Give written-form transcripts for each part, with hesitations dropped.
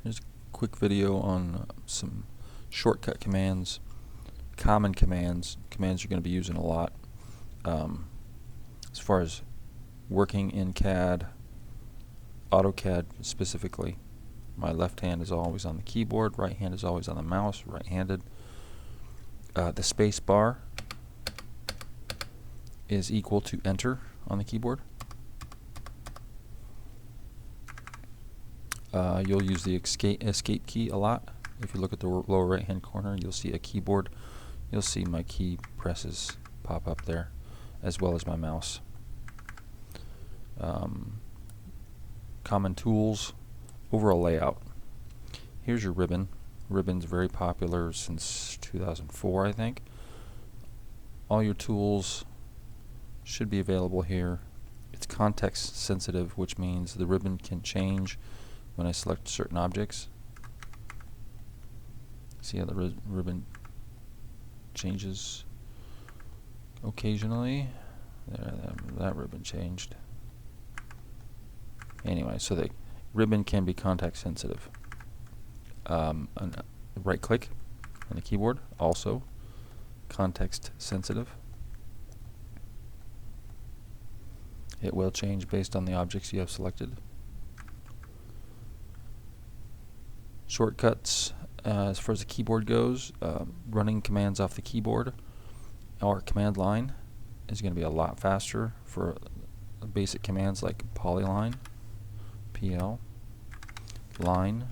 Here's a quick video on some shortcut commands, common commands you're going to be using a lot. As far as working in CAD, AutoCAD specifically, my left hand is always on the keyboard, right hand is always on the mouse, right-handed. The space bar is equal to enter on the keyboard. You'll use the escape key a lot. If you look at the lower right hand corner, you'll see a keyboard. You'll see my key presses pop up there, as well as my mouse. Common tools, overall layout. Here's your ribbon. Ribbon's very popular since 2004, I think. All your tools should be available here. It's context sensitive, which means the ribbon can change when I select certain objects. See how the ribbon changes occasionally? There, that ribbon changed. Anyway, so the ribbon can be context sensitive. Right click on the keyboard, also context sensitive. It will change based on the objects you have selected. Shortcuts, as far as the keyboard goes, running commands off the keyboard or command line is going to be a lot faster for basic commands like polyline, PL, line,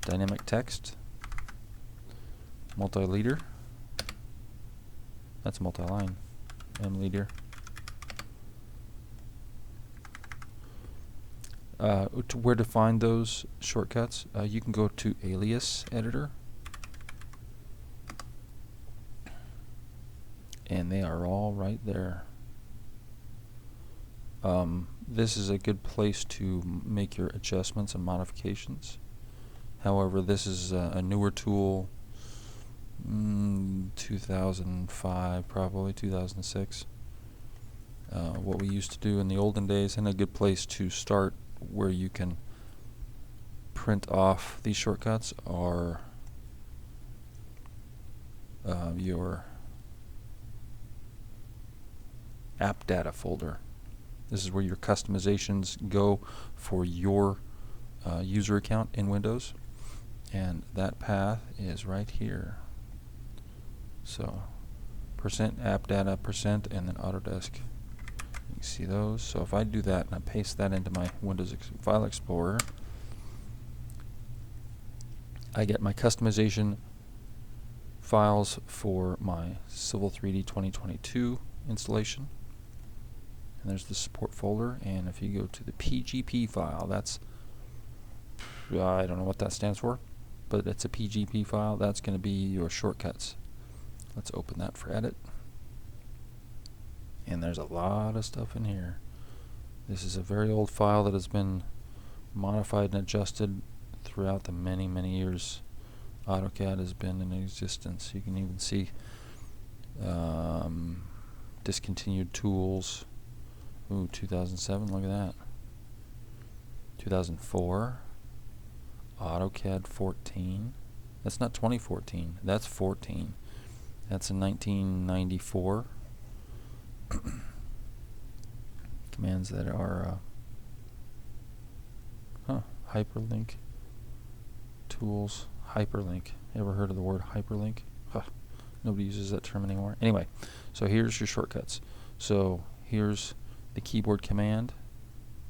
dynamic text, multi-leader, that's multi-line, M-leader. Where to find those shortcuts, you can go to alias editor, and they are all right there. This is a good place to make your adjustments and modifications. However, this is a newer tool, 2005, probably 2006. What we used to do in the olden days, and a good place to start where you can print off these shortcuts are your app data folder. This is where your customizations go for your user account in Windows, and that path is right here. So %app data %, and then Autodesk. You can see those. So if I do that and I paste that into my Windows File Explorer, I get my customization files for my Civil 3D 2022 installation. And there's the support folder, and if you go to the PGP file, that's, I don't know what that stands for, but it's a PGP file. That's going to be your shortcuts. Let's open that for edit. And there's a lot of stuff in here. This is a very old file that has been modified and adjusted throughout the many years AutoCAD has been in existence. You can even see discontinued tools. Ooh, 2007, look at that. 2004, AutoCAD 14. That's not 2014, that's 14. That's in 1994. Commands that are hyperlink tools. Hyperlink. Ever heard of the word hyperlink? Nobody uses that term anymore. Anyway, so here's your shortcuts. So here's the keyboard command.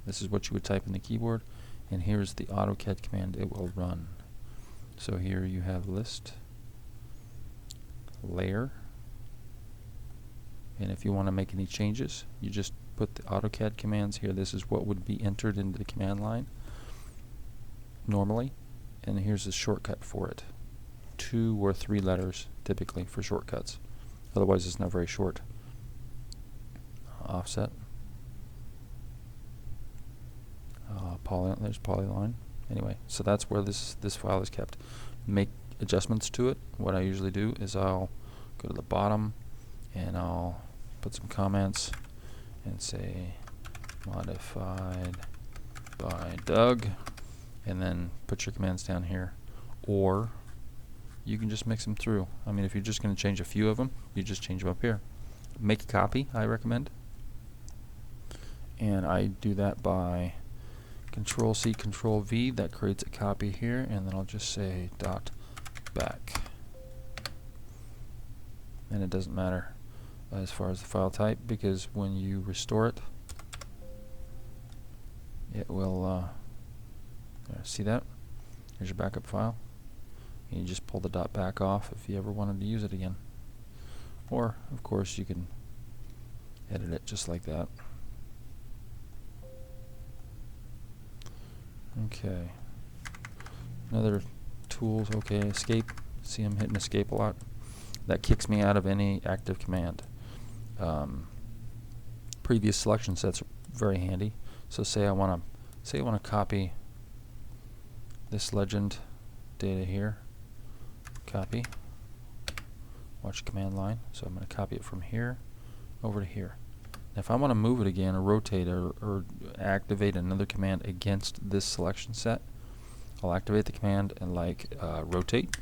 This is what you would type in the keyboard, and here's the AutoCAD command it will run. So here you have list, layer, and if you want to make any changes, you just put the AutoCAD commands here. This is what would be entered into the command line normally, and here's the shortcut for it. 2 or 3 letters typically for shortcuts. Otherwise it's not very short. Offset. There's polyline. Anyway, so that's where this file is kept. Make adjustments to it. What I usually do is I'll go to the bottom and I'll put some comments and say modified by Doug, and then put your commands down here. Or you can just mix them through. I mean, if you're just going to change a few of them, you just change them up here. Make a copy, I recommend. And I do that by Control C, Control V. That creates a copy here, and then I'll just say dot back. And it doesn't matter as far as the file type, because when you restore it, it will see that? Here's your backup file. And you just pull the dot back off if you ever wanted to use it again. Or, of course, you can edit it just like that. Okay. Another tools, okay, escape. See, I'm hitting escape a lot. That kicks me out of any active command. Previous selection sets are very handy. So say I want to copy this legend data here. Copy. Watch command line. So I'm going to copy it from here over to here. Now if I want to move it again or rotate or activate another command against this selection set, I'll activate the command and rotate.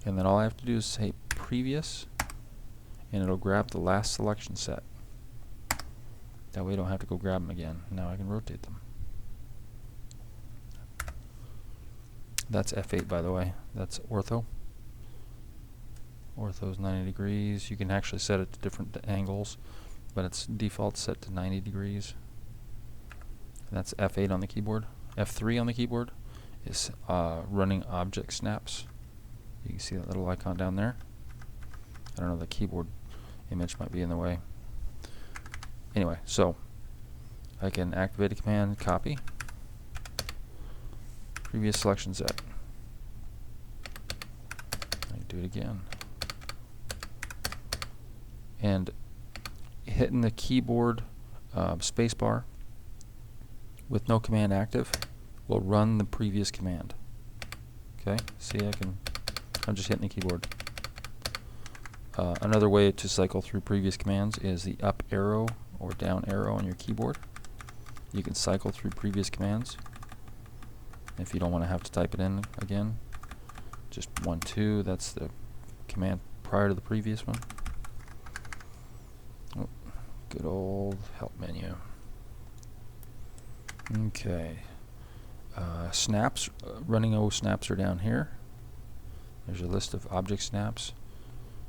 And then all I have to do is say previous, and it'll grab the last selection set. That way I don't have to go grab them again. Now I can rotate them. That's F8, by the way. That's ortho. Ortho is 90 degrees. You can actually set it to different angles, but it's default set to 90 degrees. That's F8 on the keyboard. F3 on the keyboard is running object snaps. You can see that little icon down there. I don't know, the keyboard image might be in the way. Anyway, so I can activate a command, copy, previous selection set. I can do it again. And hitting the keyboard spacebar with no command active will run the previous command. Okay, see, I'm just hitting the keyboard. Another way to cycle through previous commands is the up arrow or down arrow on your keyboard. You can cycle through previous commands if you don't want to have to type it in again. Just 1, 2, that's the command prior to the previous one. Oh, good old help menu. Okay. Snaps, running O snaps are down here. There's a list of object snaps.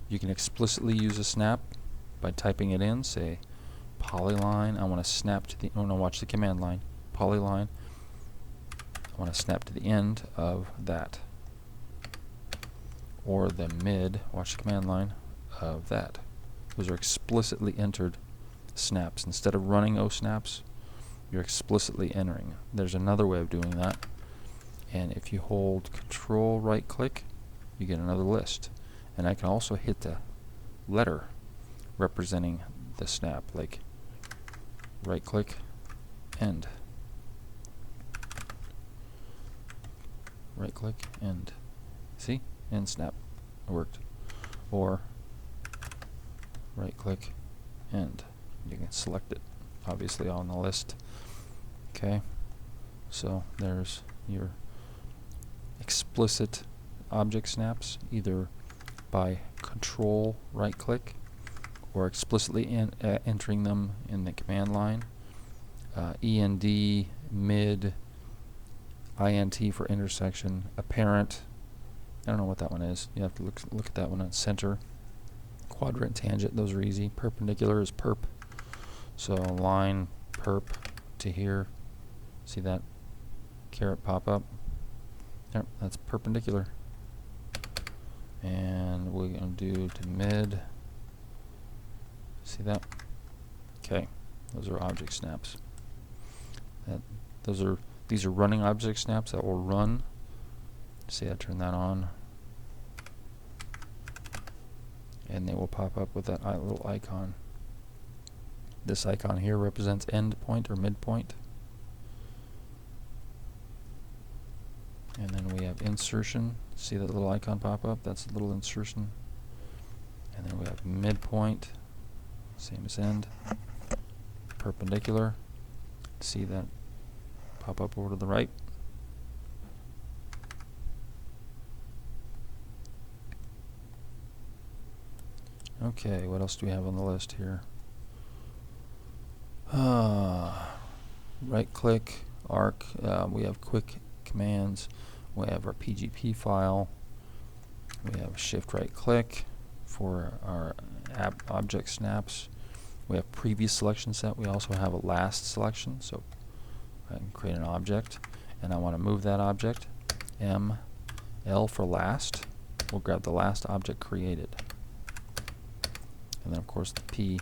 You can explicitly use a snap by typing it in. Say polyline. I want to snap to the. Oh no, watch the command line. Polyline. I want to snap to the end of that. Or the mid. Watch the command line of that. Those are explicitly entered snaps. Instead of running O snaps, you're explicitly entering. There's another way of doing that. And if you hold Control right click, you get another list. And I can also hit the letter representing the snap, like right click, end. Right click, end. See? End snap. It worked. Or right click, end. You can select it, obviously, on the list. Okay? So there's your explicit object snaps, either by Control right click or explicitly entering them in the command line. END, mid, INT for intersection, apparent. I don't know what that one is. You have to look at that one on center. Quadrant, tangent, those are easy. Perpendicular is perp. So line perp to here. See that caret pop up? Yep, that's perpendicular. And we're going to do to mid. See that? Okay, those are object snaps. These are running object snaps that will run. See, I turn that on, and they will pop up with that little icon. This icon here represents end point or midpoint. And then we have insertion. See that little icon pop up? That's a little insertion. And then we have midpoint, same as end. Perpendicular. See that pop up over to the right. Okay, what else do we have on the list here? Right click, arc, we have quick commands, we have our PGP file, we have shift right click for our app object snaps, we have previous selection set, we also have a last selection, so I can create an object and I want to move that object. L for last, we'll grab the last object created. And then of course the P,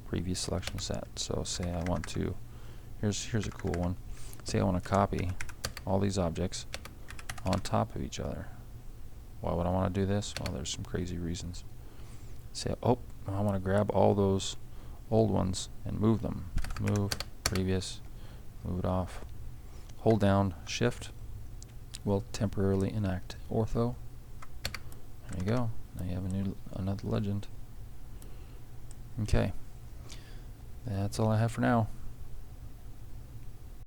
previous selection set. So say I want to, here's a cool one. Say I want to copy all these objects on top of each other. Why would I want to do this? Well, there's some crazy reasons. Say, oh, I want to grab all those old ones and move them. Move, previous, move it off. Hold down Shift will temporarily enact ortho. There you go. Now you have another legend. Okay, that's all I have for now.